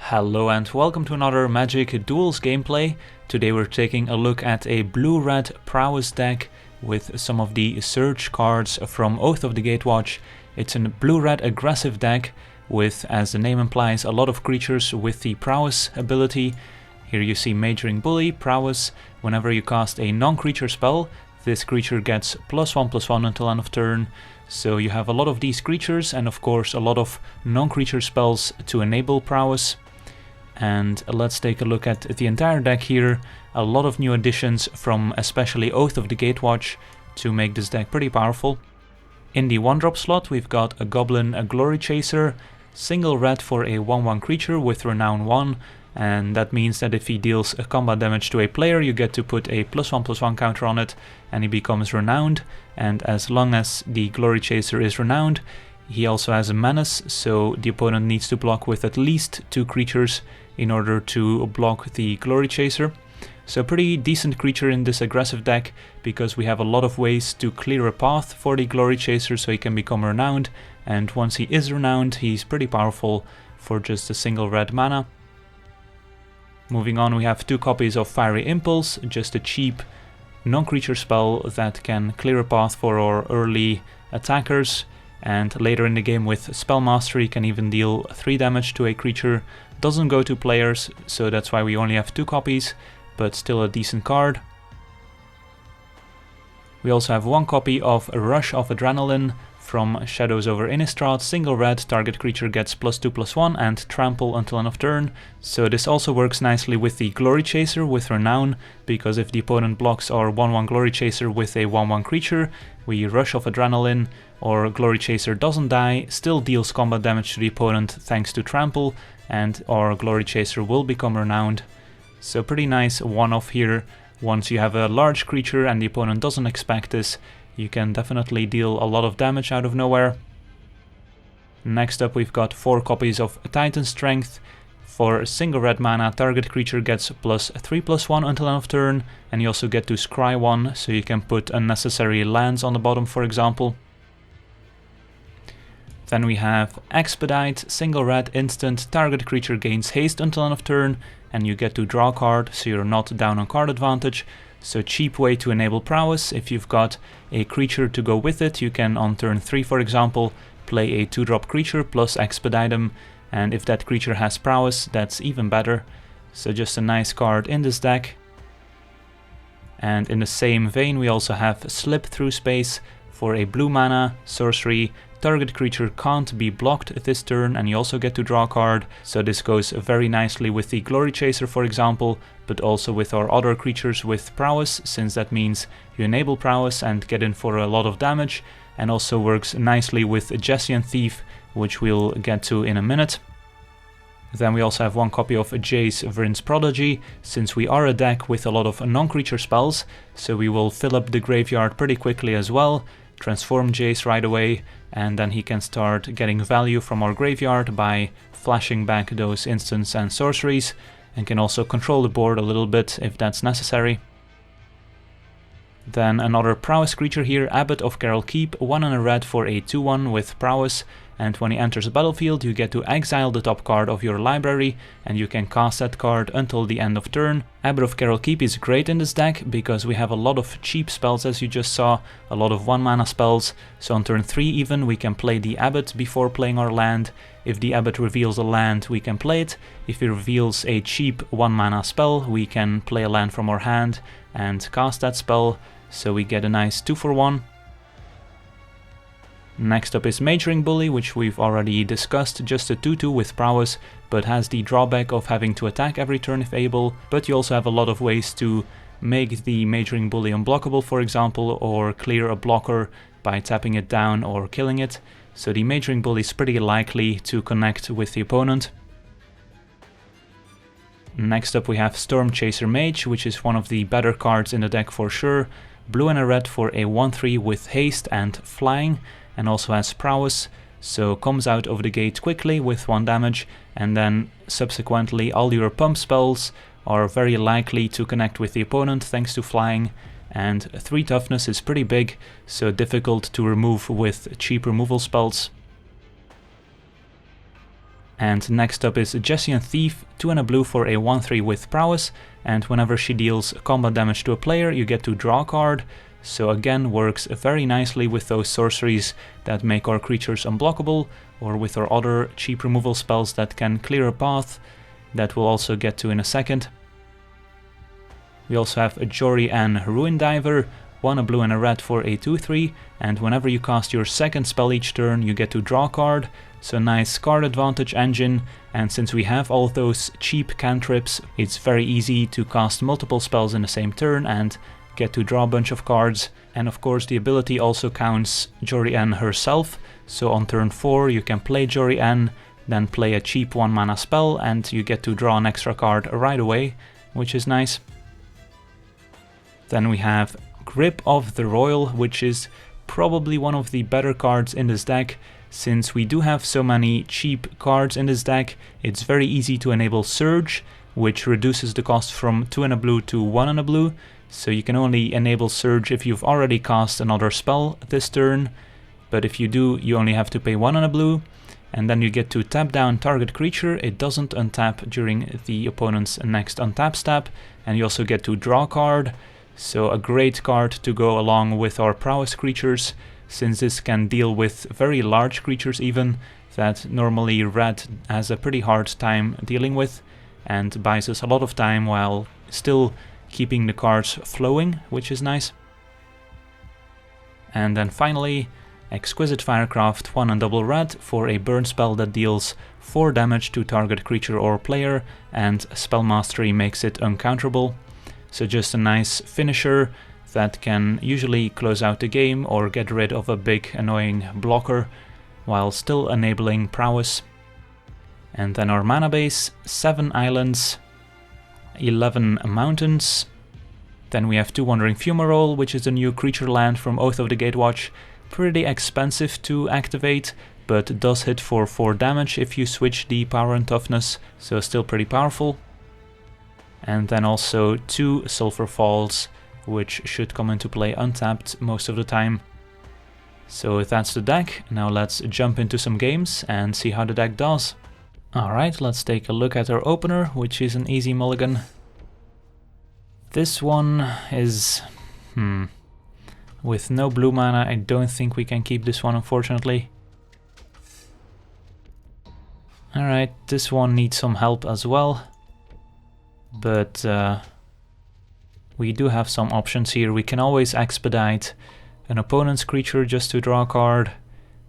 Hello and welcome to another Magic Duels gameplay. Today we're taking a look at a blue-red Prowess deck with some of the Surge cards from Oath of the Gatewatch. It's a blue-red aggressive deck with, as the name implies, a lot of creatures with the Prowess ability. Here you see Mage-Ring Bully, Prowess. Whenever you cast a non-creature spell, this creature gets +1/+1 until end of turn. So you have a lot of these creatures and of course a lot of non-creature spells to enable Prowess. And let's take a look at the entire deck here. A lot of new additions from especially Oath of the Gatewatch to make this deck pretty powerful. In the 1-drop slot we've got a Goblin, a Glory Chaser, single red for a 1/1 creature with Renown 1, and that means that if he deals a combat damage to a player you get to put a +1/+1 counter on it and he becomes renowned, and as long as the Glory Chaser is renowned he also has a menace, so the opponent needs to block with at least 2 creatures in order to block the Glory Chaser. So pretty decent creature in this aggressive deck because we have a lot of ways to clear a path for the Glory Chaser so he can become renowned, and once he is renowned he's pretty powerful for just a single red mana. Moving on, we have 2 copies of Fiery Impulse, just a cheap non-creature spell that can clear a path for our early attackers, and later in the game with Spell Mastery can even deal 3 damage to a creature. Doesn't go to players, so that's why we only have 2 copies, but still a decent card. We also have 1 copy of Rush of Adrenaline from Shadows over Innistrad, single red, target creature gets +2/+1 and trample until end of turn. So this also works nicely with the Glory Chaser with Renown, because if the opponent blocks our 1/1 Glory Chaser with a 1/1 creature, we Rush of Adrenaline, or Glory Chaser doesn't die, still deals combat damage to the opponent thanks to trample, and our Glory Chaser will become renowned. So pretty nice one-off here. Once you have a large creature and the opponent doesn't expect this, you can definitely deal a lot of damage out of nowhere. Next up we've got 4 copies of Titan Strength. For single red mana, target creature gets +3/+1 until end of turn, and you also get to scry 1, so you can put unnecessary lands on the bottom, for example. Then we have Expedite, single red instant, target creature gains haste until end of turn, and you get to draw a card, so you're not down on card advantage. So cheap way to enable Prowess. If you've got a creature to go with it, you can on turn 3 for example play a 2-drop creature plus Expedite him, and if that creature has Prowess that's even better. So just a nice card in this deck. And in the same vein we also have Slip Through Space for a blue mana sorcery. Target creature can't be blocked this turn and you also get to draw a card, so this goes very nicely with the Glory Chaser for example, but also with our other creatures with Prowess, since that means you enable Prowess and get in for a lot of damage, and also works nicely with Jhessian Thief, which we'll get to in a minute. Then we also have 1 copy of Jace, Vryn's Prodigy, since we are a deck with a lot of non-creature spells, so we will fill up the graveyard pretty quickly as well. Transform Jace right away, and then he can start getting value from our graveyard by flashing back those instants and sorceries, and can also control the board a little bit if that's necessary. Then another Prowess creature here, Abbot of Kheral Keep, 1 and a red for a 2/1 with Prowess, and when he enters the battlefield you get to exile the top card of your library and you can cast that card until the end of turn. Abbot of Kheral Keep is great in this deck because we have a lot of cheap spells, as you just saw, a lot of 1 mana spells, so on turn 3 even we can play the Abbot before playing our land. If the Abbot reveals a land we can play it, if he reveals a cheap 1 mana spell we can play a land from our hand and cast that spell, so we get a nice 2-for-1. Next up is Mage-Ring Bully, which we've already discussed, just a 2/2 with Prowess, but has the drawback of having to attack every turn if able, but you also have a lot of ways to make the Mage-Ring Bully unblockable for example, or clear a blocker by tapping it down or killing it, so the Mage-Ring Bully is pretty likely to connect with the opponent. Next up we have Stormchaser Mage, which is one of the better cards in the deck for sure. Blue and a red for a 1/3 with haste and flying, and also has Prowess, so comes out of the gate quickly with 1 damage, and then subsequently all your pump spells are very likely to connect with the opponent thanks to flying, and 3 toughness is pretty big, so difficult to remove with cheap removal spells. And next up is Jhessian Thief, 2 and a blue for a 1/3 with Prowess, and whenever she deals combat damage to a player you get to draw a card, so again works very nicely with those sorceries that make our creatures unblockable, or with our other cheap removal spells that can clear a path, that we'll also get to in a second. We also have a Jori and Ruin Diver, 1 a blue and a red for a 2/3, and whenever you cast your second spell each turn you get to draw a card, so nice card advantage engine, and since we have all those cheap cantrips, it's very easy to cast multiple spells in the same turn and get to draw a bunch of cards. And of course the ability also counts Jori herself, so on turn 4 you can play Jori, then play a cheap 1 mana spell and you get to draw an extra card right away, which is nice. Then we have Grip of the Roil, which is probably one of the better cards in this deck. Since we do have so many cheap cards in this deck, it's very easy to enable Surge, which reduces the cost from 2 and a blue to 1 and a blue, so you can only enable Surge if you've already cast another spell this turn, but if you do, you only have to pay 1 and a blue, and then you get to tap down target creature. It doesn't untap during the opponent's next untap step, and you also get to draw a card. So a great card to go along with our Prowess creatures, since this can deal with very large creatures even, that normally red has a pretty hard time dealing with, and buys us a lot of time while still keeping the cards flowing, which is nice. And then finally, Exquisite Firecraft, 1 and double red for a burn spell that deals 4 damage to target creature or player, and Spell Mastery makes it uncounterable. So just a nice finisher that can usually close out the game or get rid of a big annoying blocker while still enabling Prowess. And then our mana base, 7 islands, 11 mountains. Then we have 2 Wandering Fumarole, which is a new creature land from Oath of the Gatewatch. Pretty expensive to activate, but does hit for 4 damage if you switch the power and toughness, so still pretty powerful. And then also 2 Sulfur Falls, which should come into play untapped most of the time. So that's the deck. Now let's jump into some games and see how the deck does. Alright, let's take a look at our opener, which is an easy mulligan. This one is... with no blue mana, I don't think we can keep this one, unfortunately. Alright, this one needs some help as well. But we do have some options here. We can always expedite an opponent's creature just to draw a card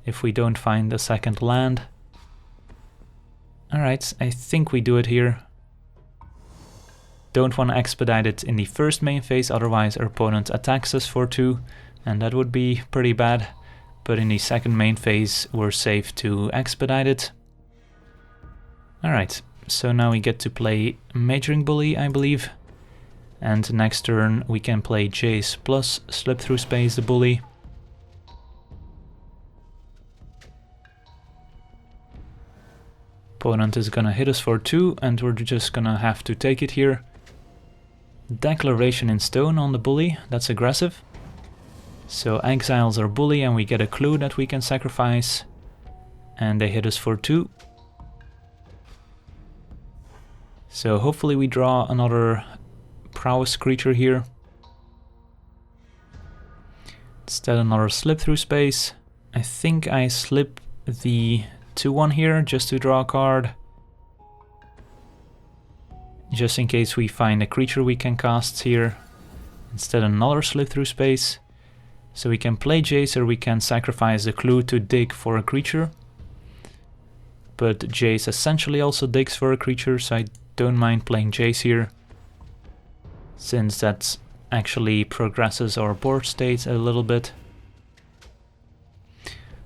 if we don't find a second land. Alright, I think we do it here. Don't want to expedite it in the first main phase, otherwise our opponent attacks us for 2, and that would be pretty bad. But in the second main phase we're safe to expedite it. Alright, so now we get to play Mage-Ring Bully, I believe. And next turn we can play Jace plus Slip Through Space the Bully. Opponent is gonna hit us for 2 and we're just gonna have to take it here. Declaration in Stone on the Bully, that's aggressive. So exiles our Bully and we get a clue that we can sacrifice. And they hit us for 2. So hopefully we draw another Prowess creature here. Instead another Slip Through Space. I think I slip the 2/1 here just to draw a card. Just in case we find a creature we can cast here. Instead another Slip Through Space. So we can play Jace or we can sacrifice the clue to dig for a creature. But Jace essentially also digs for a creature, so I don't mind playing Jace here, since that actually progresses our board state a little bit.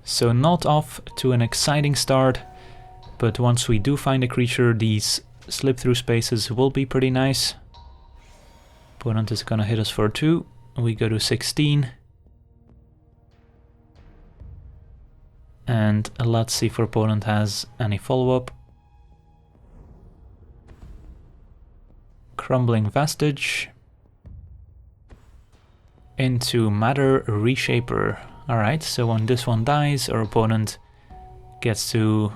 So not off to an exciting start, but once we do find a creature, these Slip Through Spaces will be pretty nice. Opponent is gonna hit us for 2, we go to 16. And let's see if our opponent has any follow-up. Crumbling Vestige into Matter Reshaper. Alright, so when this one dies, our opponent gets to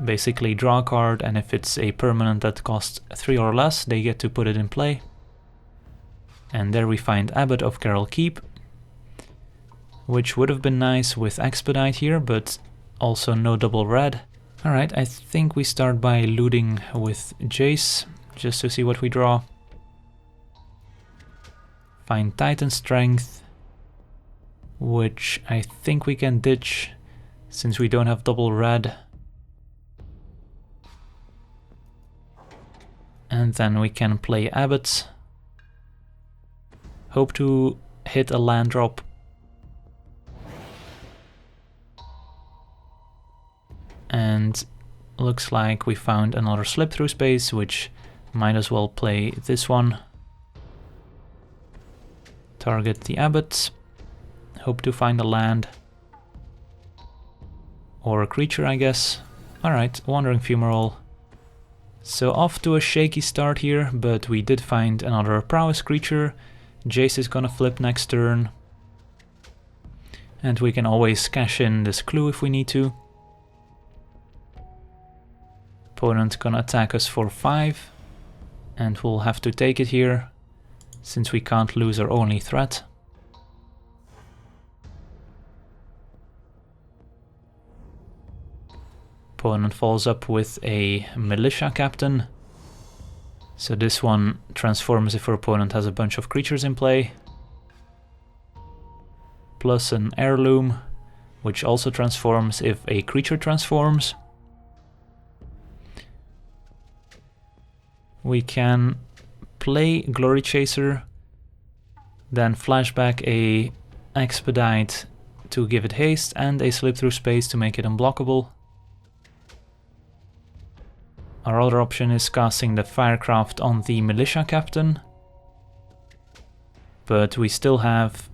basically draw a card, and if it's a permanent that costs 3 or less, they get to put it in play. And there we find Abbot of Kheral Keep, which would have been nice with Expedite here, but also no double red. Alright, I think we start by looting with Jace, just to see what we draw. Find Titan Strength, which I think we can ditch, since we don't have double red. And then we can play Abbot. Hope to hit a land drop. And looks like we found another slip through space, which might as well play this one. Target the Abbot. Hope to find a land. Or a creature, I guess. Alright, Wandering Fumarole. So off to a shaky start here, but we did find another Prowess creature. Jace is gonna flip next turn. And we can always cash in this clue if we need to. Opponent gonna attack us for 5. And we'll have to take it here, since we can't lose our only threat. Opponent follows up with a Militia Captain. So this one transforms if our opponent has a bunch of creatures in play. Plus an Heirloom, which also transforms if a creature transforms. We can play Glory Chaser, then flashback a Expedite to give it haste and a slip through space to make it unblockable. Our other option is casting the Firecraft on the Militia Captain, but we still have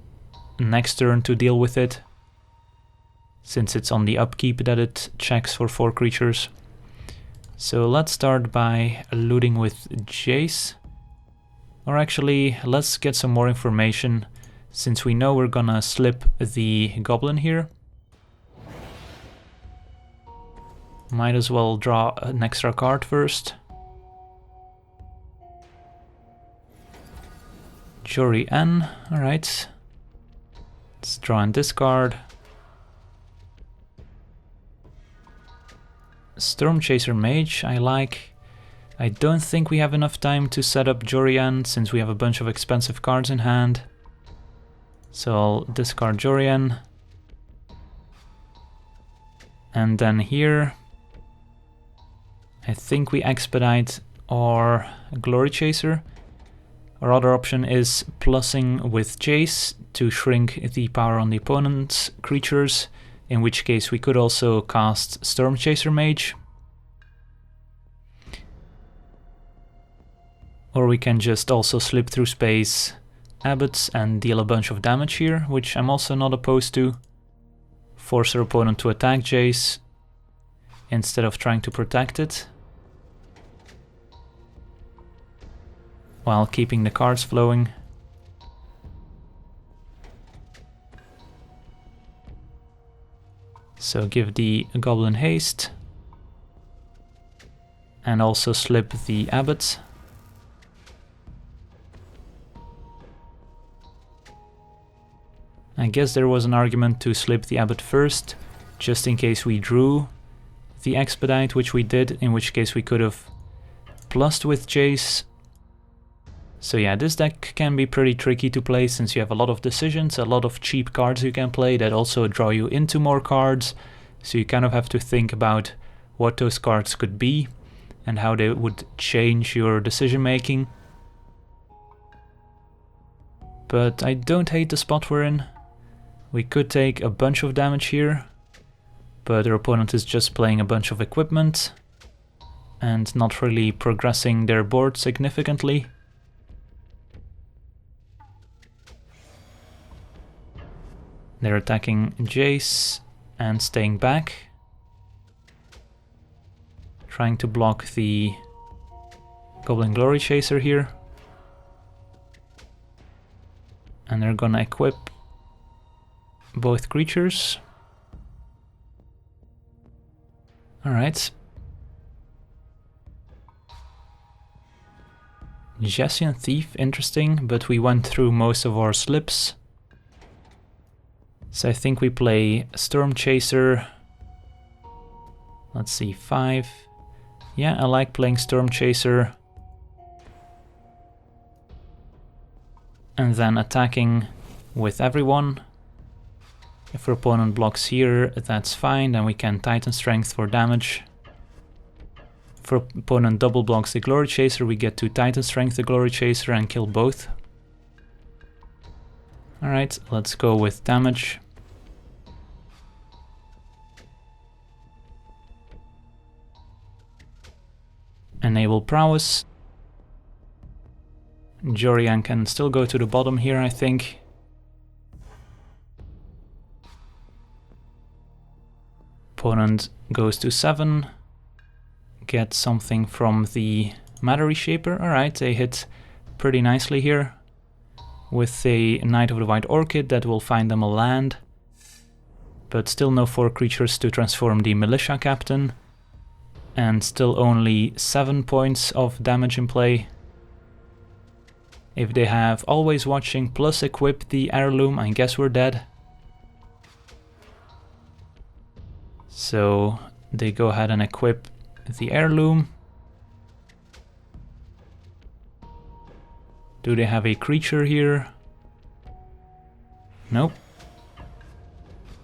next turn to deal with it, since it's on the upkeep that it checks for 4 creatures. So let's start by looting with Jace. Or actually, let's get some more information, since we know we're gonna slip the Goblin here. Might as well draw an extra card first. Jori N, alright. Let's draw and discard. Stormchaser Mage, I like. I don't think we have enough time to set up Joryn, since we have a bunch of expensive cards in hand. So I'll discard Joryn. And then here, I think we Expedite or Glory Chaser. Our other option is plussing with Jace to shrink the power on the opponent's creatures, in which case we could also cast Stormchaser Mage. Or we can just also slip through space Abbots and deal a bunch of damage here, which I'm also not opposed to. Force our opponent to attack Jace instead of trying to protect it, while keeping the cards flowing. So give the Goblin haste, and also slip the Abbot. I guess there was an argument to slip the Abbot first, just in case we drew the Expedite, which we did, in which case we could have plussed with Jace. So yeah, this deck can be pretty tricky to play, since you have a lot of decisions, a lot of cheap cards you can play that also draw you into more cards. So you kind of have to think about what those cards could be and how they would change your decision making. But I don't hate the spot we're in. We could take a bunch of damage here, but our opponent is just playing a bunch of equipment and not really progressing their board significantly. They're attacking Jace and staying back, trying to block the Goblin Glory Chaser here. And they're gonna equip both creatures. Alright, Jhessian Thief, interesting, but we went through most of our slips. So I think we play Stormchaser. Let's see, 5. Yeah, I like playing Stormchaser. And then attacking with everyone. If our opponent blocks here, that's fine, then we can Titan Strength for damage. If our opponent double blocks the Glory Chaser, we get to Titan Strength the Glory Chaser and kill both. Alright, let's go with damage. Enable Prowess. Joryn can still go to the bottom here, I think. Opponent goes to 7. Get something from the Matter Reshaper. Alright, they hit pretty nicely here. With a Knight of the White Orchid that will find them a land. But still no 4 creatures to transform the Militia Captain. And still only 7 points of damage in play. If they have Always Watching plus equip the Heirloom, I guess we're dead. So they go ahead and equip the Heirloom. Do they have a creature here? Nope.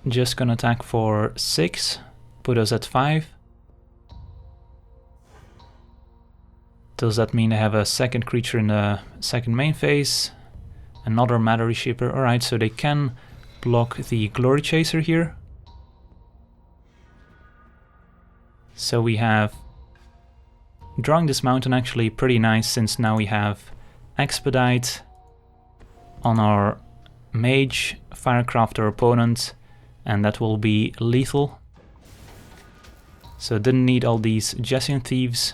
Just gonna attack for 6, put us at 5. Does that mean they have a second creature in the second main phase? Another Matter Reshaper. Alright, so they can block the Glory Chaser here. So we have... Drawing this mountain actually pretty nice, since now we have Expedite on our Mage, Firecraft our opponent, and that will be lethal. So didn't need all these Jhessian Thieves.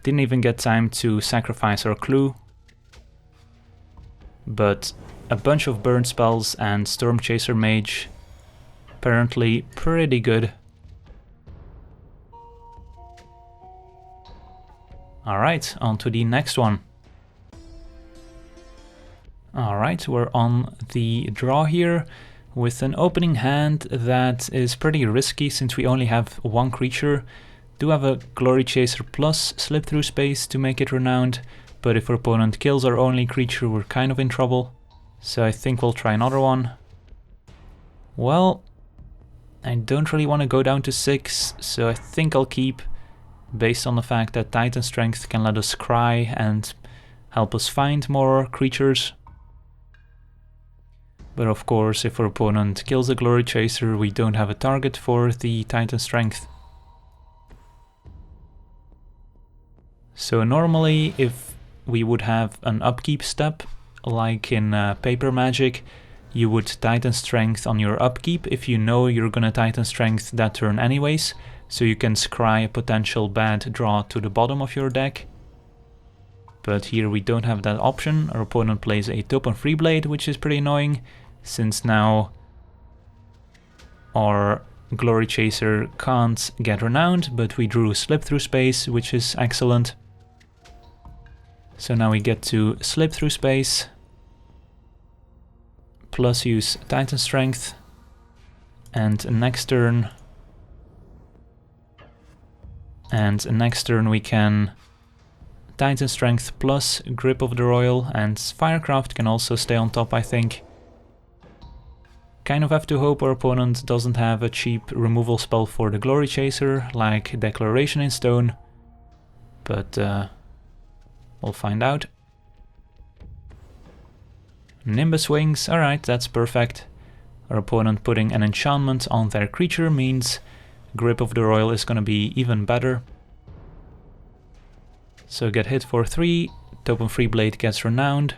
Didn't even get time to sacrifice our clue. But a bunch of burn spells and Stormchaser Mage. Apparently pretty good. Alright, on to the next one. Alright, we're on the draw here with an opening hand that is pretty risky since we only have 1 creature. Do have a Glory Chaser plus Slip Through Space to make it renowned, but if our opponent kills our only creature, we're kind of in trouble. So I think we'll try another one. Well, I don't really want to go down to 6, so I think I'll keep, based on the fact that Titan Strength can let us cry and help us find more creatures. But of course, if our opponent kills a Glory Chaser, we don't have a target for the Titan Strength. So normally, if we would have an upkeep step, like in Paper Magic, you would Titan Strength on your upkeep if you know you're gonna Titan Strength that turn anyways, so you can scry a potential bad draw to the bottom of your deck. But here we don't have that option. Our opponent plays a Token Free Blade, which is pretty annoying, since now our Glory Chaser can't get renowned, but we drew Slip Through Space, which is excellent. So now we get to Slip Through Space, plus use Titan Strength, and next turn we can Titan Strength plus Grip of the Roil, and Firecraft can also stay on top, I think. Kind of have to hope our opponent doesn't have a cheap removal spell for the Glory Chaser, like Declaration in Stone, but we'll find out. Nimbus Wings, alright, that's perfect. Our opponent putting an enchantment on their creature means Grip of the Roil is gonna be even better. So get hit for 3, Token Free Blade gets renowned,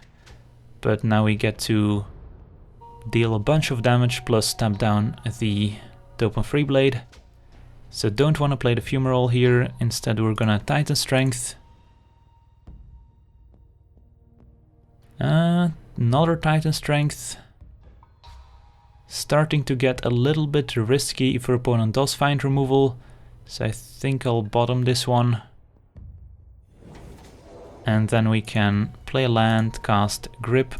but now we get to deal a bunch of damage plus tap down the Token Free Blade. So don't want to play the Fumarole here, instead we're gonna Titan Strength. Another Titan Strength. Starting to get a little bit risky if our opponent does find removal, so I think I'll bottom this one. And then we can play a land, cast Grip,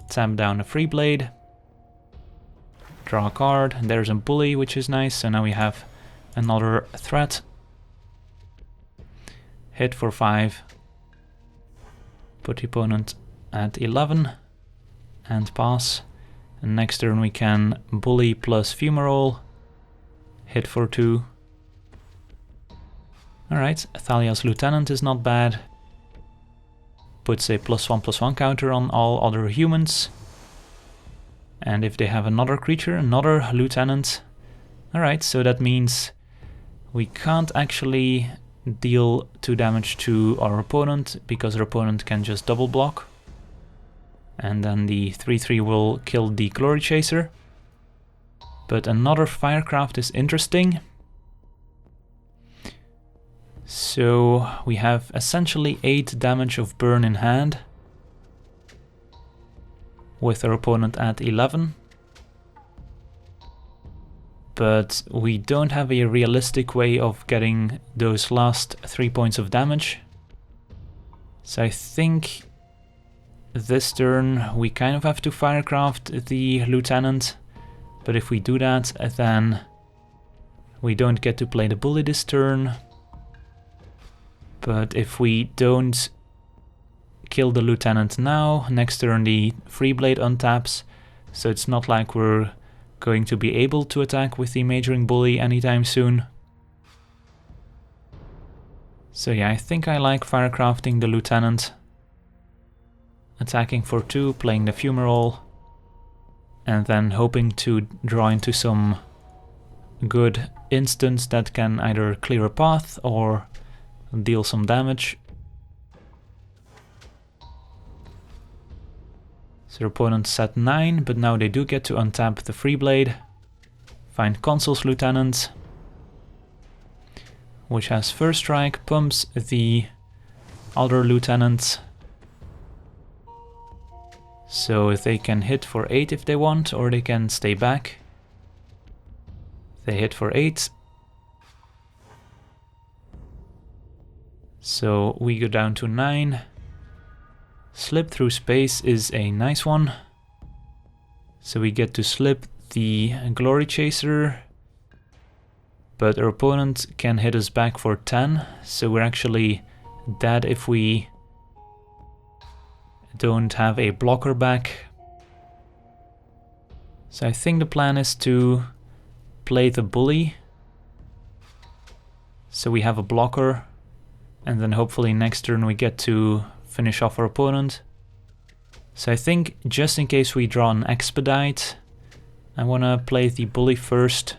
tap down a Free Blade, draw a card, and there's a Bully, which is nice, so now we have another threat. Hit for 5, put the opponent at 11, and pass. And next turn we can Bully plus Fumarole, hit for 2. Alright, Thalia's Lieutenant is not bad. Puts a +1/+1 counter on all other humans. And if they have another creature, another Lieutenant. Alright, so that means we can't actually deal 2 damage to our opponent, because our opponent can just double block. And then the 3/3 will kill the Glory Chaser. But another Firecraft is interesting. So we have essentially 8 damage of burn in hand, with our opponent at 11. But we don't have a realistic way of getting those last 3 points of damage. So I think this turn we kind of have to Firecraft the Lieutenant. But if we do that, then we don't get to play the Bully this turn. But if we don't kill the Lieutenant now, next turn the Free Blade untaps, so it's not like we're going to be able to attack with the Mage-Ring Bully anytime soon. So yeah, I think I like Firecrafting the Lieutenant. Attacking for 2, playing the Fumarole, and then hoping to draw into some good instants that can either clear a path or deal some damage. So their opponent's at 9, but now they do get to untap the Free Blade. Find Consul's Lieutenant, which has First Strike, pumps the other Lieutenant. So they can hit for 8 if they want, or they can stay back. They hit for 8. So we go down to 9. Slip through space is a nice one. So we get to slip the Glory Chaser, but our opponent can hit us back for 10, so we're actually dead if we don't have a blocker back. So I think the plan is to play the Bully, so we have a blocker, and then hopefully next turn we get to finish off our opponent. So I think just in case we draw an Expedite, I want to play the Bully first.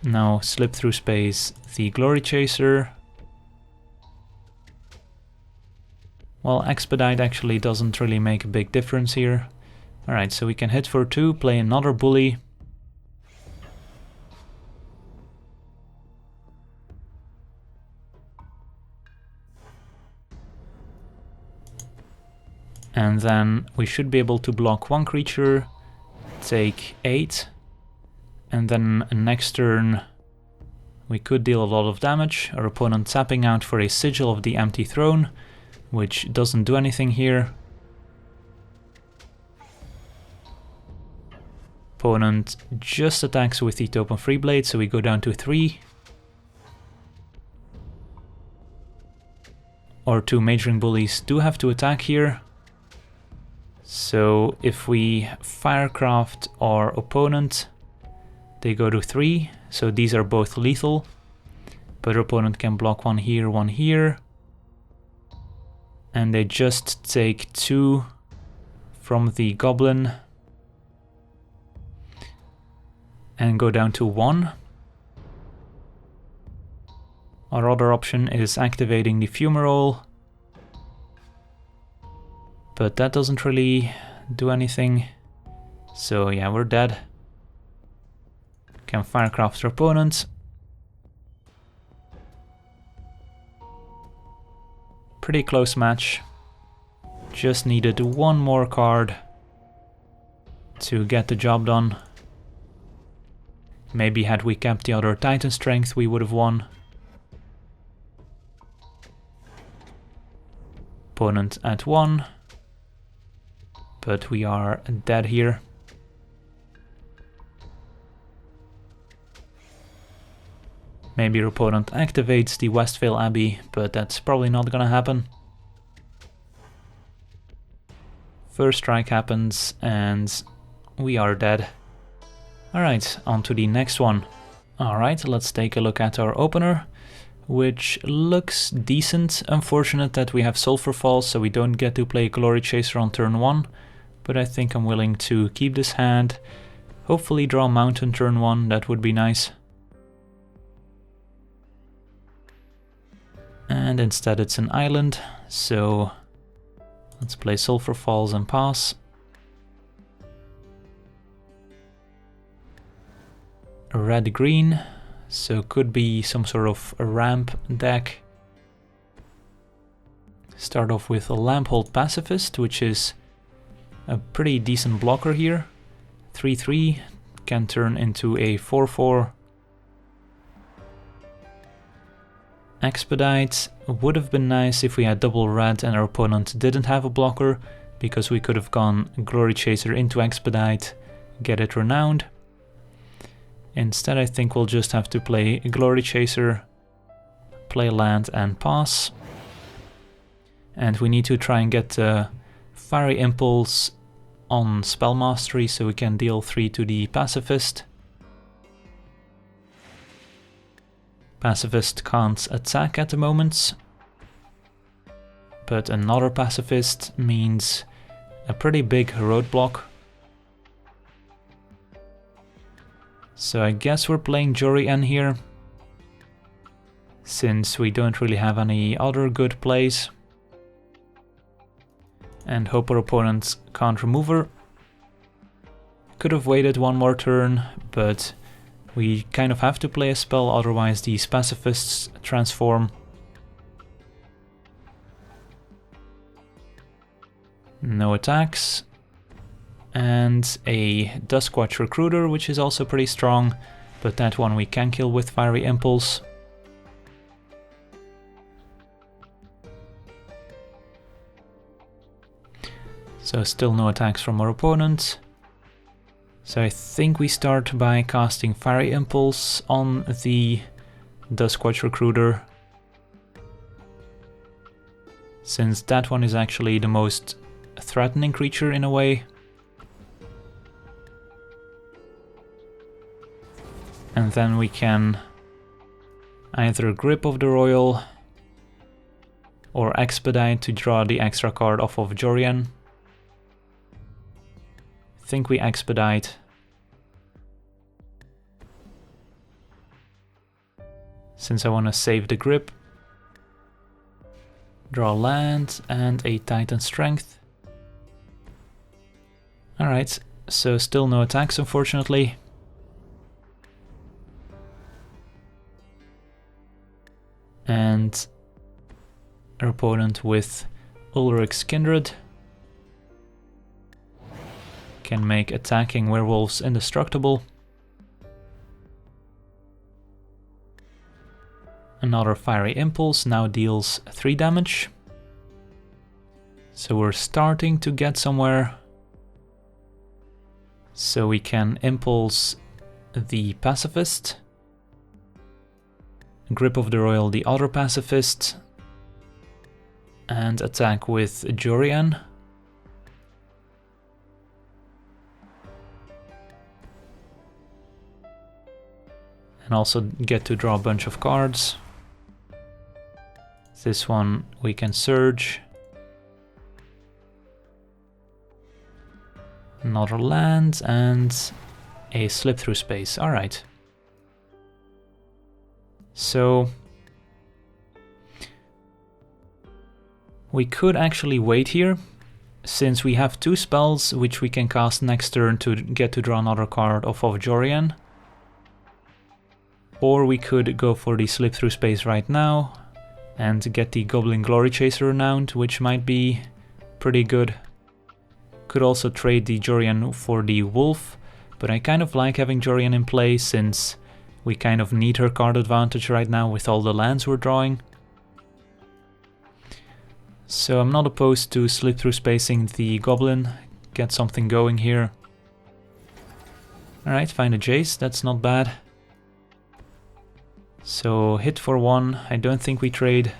Now slip through space the Glory Chaser. Well, Expedite actually doesn't really make a big difference here. Alright, so we can hit for 2, play another Bully. And then we should be able to block 1 creature, take 8, and then next turn we could deal a lot of damage. Our opponent tapping out for a Sigil of the Empty Throne, which doesn't do anything here. Opponent just attacks with the Token Free Blade, so we go down to 3. Our 2 Mage-Ring Bullies do have to attack here. So if we Firecraft our opponent, they go to 3, so these are both lethal. But our opponent can block 1 here, 1 here. And they just take 2 from the Goblin and go down to 1. Our other option is activating the Fumarole, but that doesn't really do anything. So yeah, we're dead. Can Firecraft our opponent. Pretty close match. Just needed 1 more card to get the job done. Maybe had we kept the other Titan Strength we would have won. Opponent at 1. But we are dead here. Maybe your opponent activates the Westvale Abbey, but that's probably not gonna happen. First strike happens and we are dead. Alright, on to the next one. Alright, let's take a look at our opener, which looks decent. Unfortunate that we have Sulfur Falls, so we don't get to play Glory Chaser on turn 1, but I think I'm willing to keep this hand. Hopefully draw Mountain turn 1, that would be nice. And instead it's an island, so let's play Sulfur Falls and pass. Red-green, so could be some sort of a ramp deck. Start off with a Lamphold Pacifist, which is a pretty decent blocker here. 3/3, can turn into a 4/4. Expedite would have been nice if we had double red and our opponent didn't have a blocker, because we could have gone Glory Chaser into Expedite, get it renowned. Instead I think we'll just have to play Glory Chaser, play land and pass. And we need to try and get Fiery Impulse on Spell Mastery so we can deal 3 to the Pacifist. Pacifist can't attack at the moment, but another Pacifist means a pretty big roadblock. So I guess we're playing Jori here, since we don't really have any other good plays. And hope our opponent can't remove her. Could have waited one more turn, but we kind of have to play a spell, otherwise these pacifists transform. No attacks. And a Duskwatch Recruiter, which is also pretty strong, but that one we can kill with Fiery Impulse. So still no attacks from our opponent. So I think we start by casting Fiery Impulse on the Duskwatch Recruiter, since that one is actually the most threatening creature in a way. And then we can either Grip of the Roil or Expedite to draw the extra card off of Joryn. I think we Expedite. Since I want to save the grip. Draw land and a Titan Strength. Alright, so still no attacks unfortunately. And our opponent with Ulrich's Kindred can make attacking werewolves indestructible. Another Fiery Impulse now deals 3 damage. So we're starting to get somewhere. So we can Impulse the Pacifist. Grip of the Roil the other Pacifist. And attack with Joryn. And also get to draw a bunch of cards. This one we can Surge. Another land and a Slip Through Space. Alright. So we could actually wait here, since we have 2 spells which we can cast next turn to get to draw another card off of Joryn. Or we could go for the Slip Through Space right now and get the Goblin Glory Chaser renowned, which might be pretty good. Could also trade the Joryn for the Wolf, But I kind of like having Joryn in play since we kind of need her card advantage right now with all the lands we're drawing. So I'm not opposed to slip through spacing the Goblin, get something going here. Alright, find a Jace, that's not bad. So hit for 1, I don't think we trade.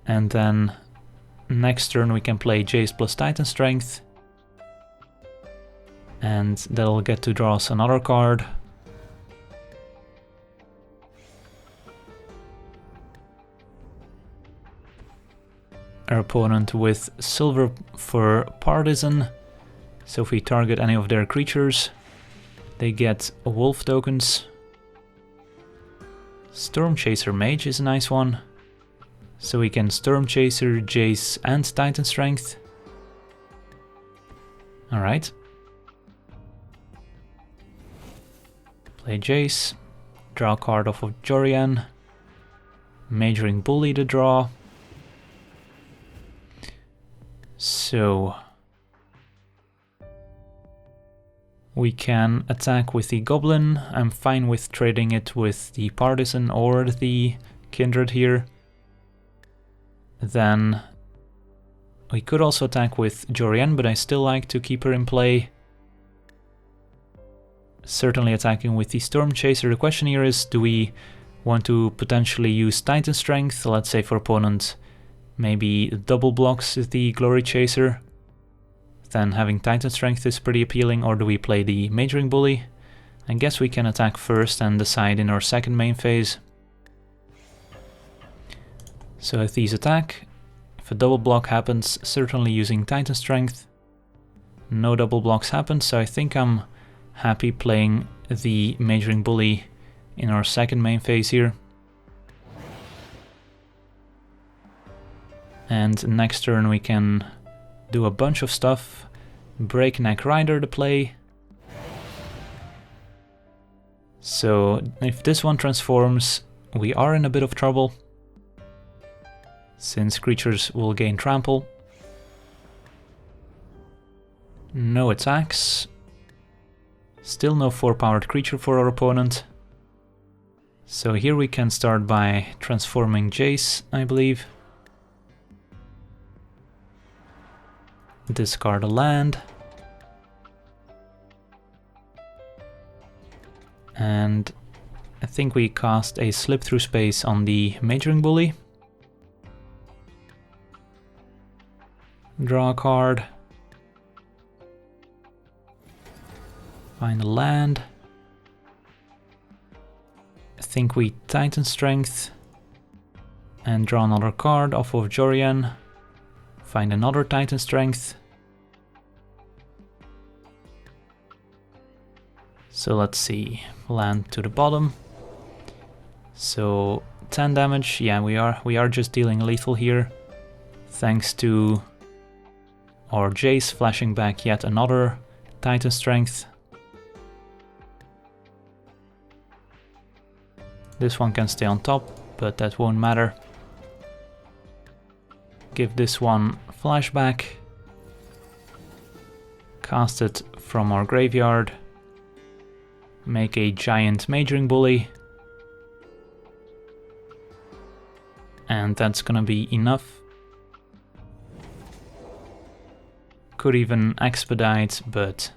And then next turn we can play Jace plus Titan Strength. And that'll get to draw us another card. Our opponent with silver for Partisan. So if we target any of their creatures, they get wolf tokens. Stormchaser Mage is a nice one. So we can Stormchaser, Jace and Titan Strength. Alright. Play Jace. Draw a card off of Joryn. Mage-Ring Bully to draw. So we can attack with the Goblin. I'm fine with trading it with the Partisan or the Kindred here. Then we could also attack with Joryn, but I still like to keep her in play. Certainly attacking with the Stormchaser. The question here is, do we want to potentially use Titan Strength, let's say for opponent maybe double blocks the Glory Chaser, then having Titan Strength is pretty appealing, or do we play the Mage-Ring Bully? I guess we can attack first and decide in our second main phase. So if these attack, if a double block happens, certainly using Titan Strength. No double blocks happen, so I think I'm happy playing the Mage-Ring Bully in our second main phase here. And next turn we can do a bunch of stuff. Breakneck Rider to play. So if this one transforms, we are in a bit of trouble, since creatures will gain trample. No attacks. Still no 4-powered creature for our opponent. So here we can start by transforming Jace, I believe. Discard a land. And I think we cast a Slip Through Space on the Mage-Ring Bully. Draw a card. Find a land. I think we Titan Strength and draw another card off of Joryn. Find another Titan Strength. So let's see, land to the bottom. So 10 damage, yeah, we are just dealing lethal here, thanks to our Jace flashing back yet another Titan Strength. This one can stay on top, but that won't matter. Give this one flashback. Cast it from our graveyard. Make a giant Mage-Ring Bully. And that's gonna be enough. Could even Expedite, but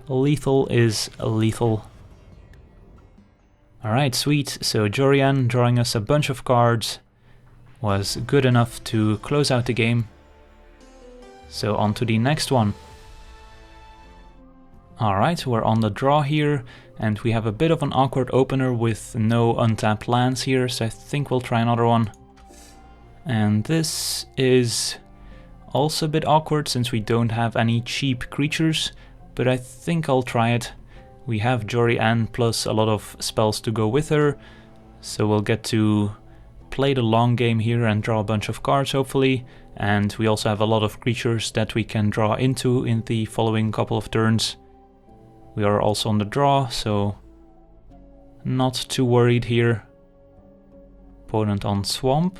lethal is lethal. Alright, sweet. So Joryn drawing us a bunch of cards was good enough to close out the game. So on to the next one. Alright, we're on the draw here, and we have a bit of an awkward opener with no untapped lands here, so I think we'll try another one. And this is also a bit awkward since we don't have any cheap creatures, but I think I'll try it. We have Jori plus a lot of spells to go with her, so we'll get to play the long game here and draw a bunch of cards hopefully, and we also have a lot of creatures that we can draw into in the following couple of turns. We are also on the draw, so not too worried here. Opponent on Swamp.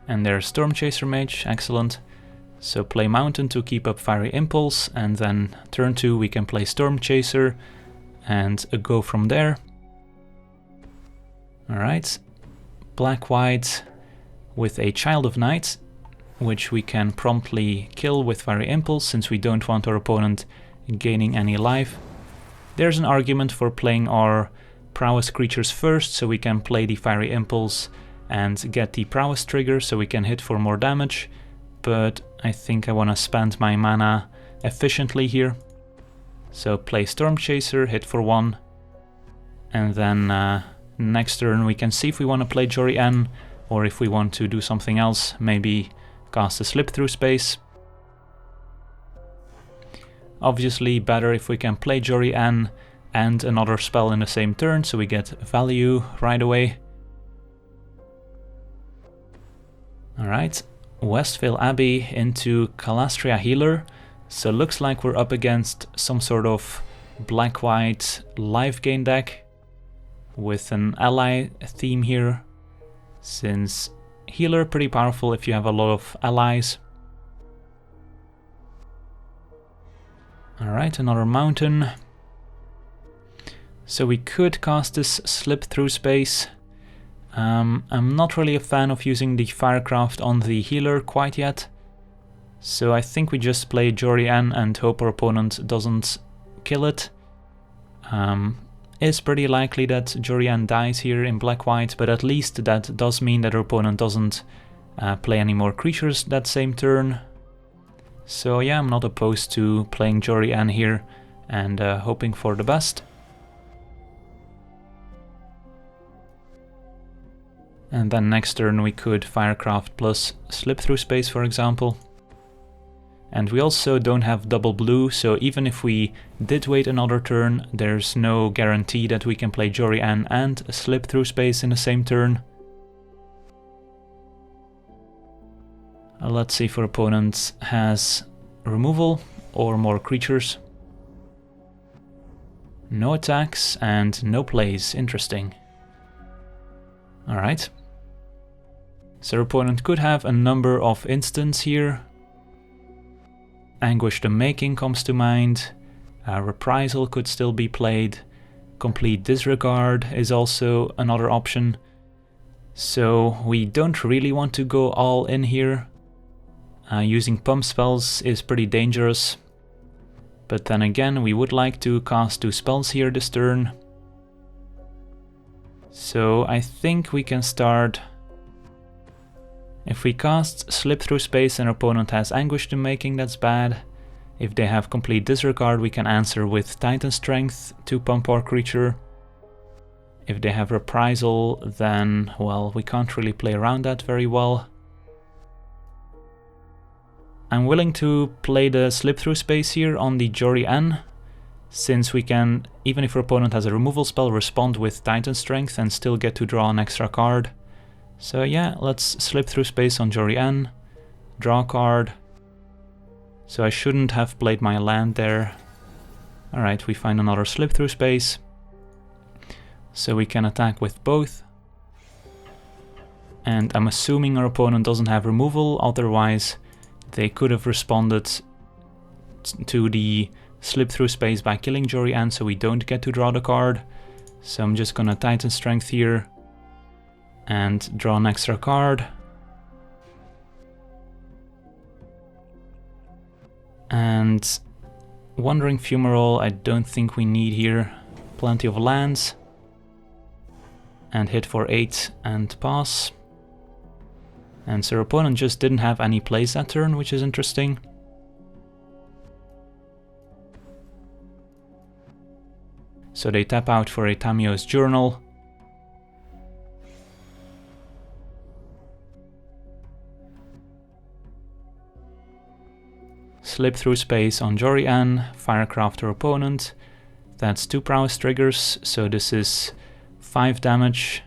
And there's Stormchaser Mage, excellent. So play Mountain to keep up Fiery Impulse, and then turn 2 we can play Stormchaser and go from there. Alright, black-white with a Child of Night, which we can promptly kill with Fiery Impulse since we don't want our opponent gaining any life. There's an argument for playing our Prowess creatures first, so we can play the Fiery Impulse and get the Prowess trigger so we can hit for more damage, but I think I want to spend my mana efficiently here. So play Stormchaser, hit for 1, and then next turn we can see if we want to play Jori, or if we want to do something else, maybe cast a Slip Through Space. Obviously better if we can play Jori and another spell in the same turn, so we get value right away. Alright, Westvale Abbey into Calastria Healer, so looks like we're up against some sort of black-white life gain deck with an ally theme here, since healer pretty powerful if you have a lot of allies. Alright, another mountain. So we could cast this Slip Through Space. I'm not really a fan of using the Firecraft on the healer quite yet, so I think we just play Jori and hope our opponent doesn't kill it. It's pretty likely that Jori dies here in black-white, but at least that does mean that our opponent doesn't play any more creatures that same turn. So yeah, I'm not opposed to playing Jori here and hoping for the best. And then next turn we could Firecraft plus Slip Through Space, for example. And we also don't have double blue, so even if we did wait another turn, there's no guarantee that we can play Jori and Slip Through Space in the same turn. Let's see if our opponent has removal or more creatures. No attacks and no plays, interesting. Alright. So our opponent could have a number of instants here. Anguish the Making comes to mind. Reprisal could still be played. Complete Disregard is also another option. So we don't really want to go all in here. Using pump spells is pretty dangerous. But then again, we would like to cast 2 spells here this turn. So I think we can start. If we cast Slip Through Space and our opponent has Anguish the Making, that's bad. If they have Complete Disregard, we can answer with Titan Strength to pump our creature. If they have Reprisal, then, well, we can't really play around that very well. I'm willing to play the Slip Through Space here on the Jori, since we can, even if our opponent has a removal spell, respond with Titan Strength and still get to draw an extra card. So yeah, let's Slip Through Space on Jori, draw a card. So I shouldn't have played my land there. Alright, we find another Slip Through Space. So we can attack with both. And I'm assuming our opponent doesn't have removal, otherwise they could have responded to the Slip Through Space by killing Jori, so we don't get to draw the card. So I'm just gonna Titan Strength here and draw an extra card. And Wandering Fumarole I don't think we need here. Plenty of lands. And hit for 8 and pass. And so our opponent just didn't have any plays that turn, which is interesting. So they tap out for a Tamiyo's Journal. Slip Through Space on Jori, Firecraft our opponent. That's 2 Prowess triggers, so this is 5 damage,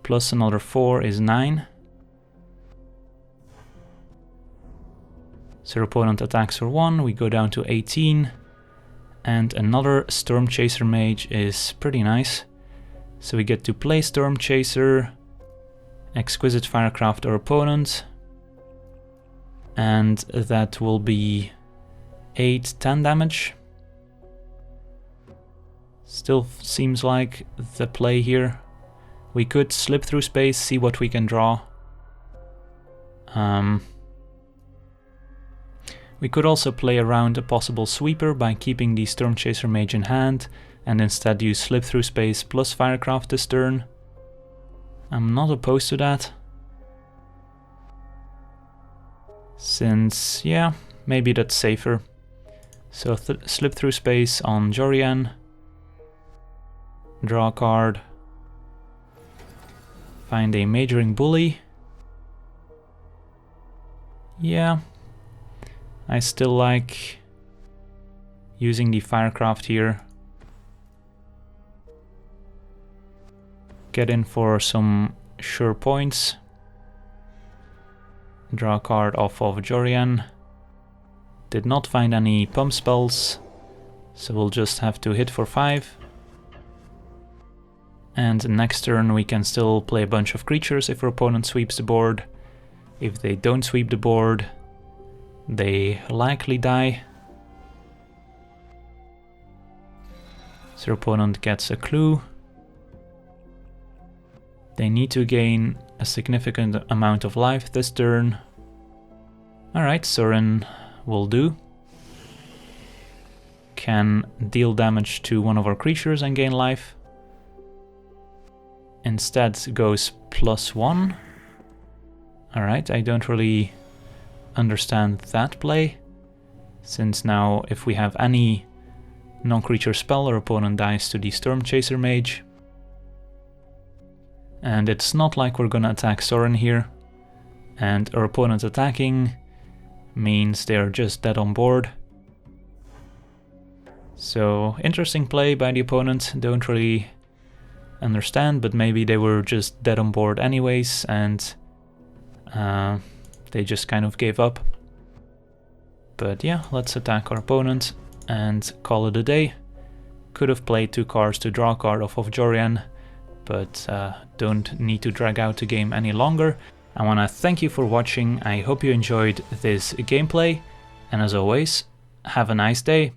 plus another 4 is 9. So our opponent attacks for 1, we go down to 18. And another Stormchaser Mage is pretty nice. So we get to play Stormchaser, Exquisite Firecraft our opponent. and that will be 8-10 damage. Still seems like the play here. We could slip through space, see what we can draw. We could also play around a possible sweeper by keeping the Stormchaser Mage in hand and instead use slip through space plus Firecraft this turn. I'm not opposed to that. Since, yeah, maybe that's safer. So slip through space on Joryn. Draw a card. Find a Mage-Ring Bully. Yeah, I still like using the Firecraft here. Get in for some sure points. Draw a card off of Joryn. Did not find any pump spells, so we'll just have to hit for 5. And next turn we can still play a bunch of creatures if our opponent sweeps the board. If they don't sweep the board, they likely die. So your opponent gets a clue. They need to gain a significant amount of life this turn. Alright, Joryn will do. Can deal damage to one of our creatures and gain life. Instead goes +1. Alright, I don't really understand that play, since now if we have any non-creature spell, our opponent dies to the Stormchaser Mage. And it's not like we're gonna attack Joryn here, and our opponent attacking means they're just dead on board. So interesting play by the opponent, don't really understand, but maybe they were just dead on board anyways and they just kind of gave up. But yeah, let's attack our opponent and call it a day. Could have played 2 cards to draw a card off of Joryn, but don't need to drag out the game any longer. I want to thank you for watching, I hope you enjoyed this gameplay, and as always, have a nice day.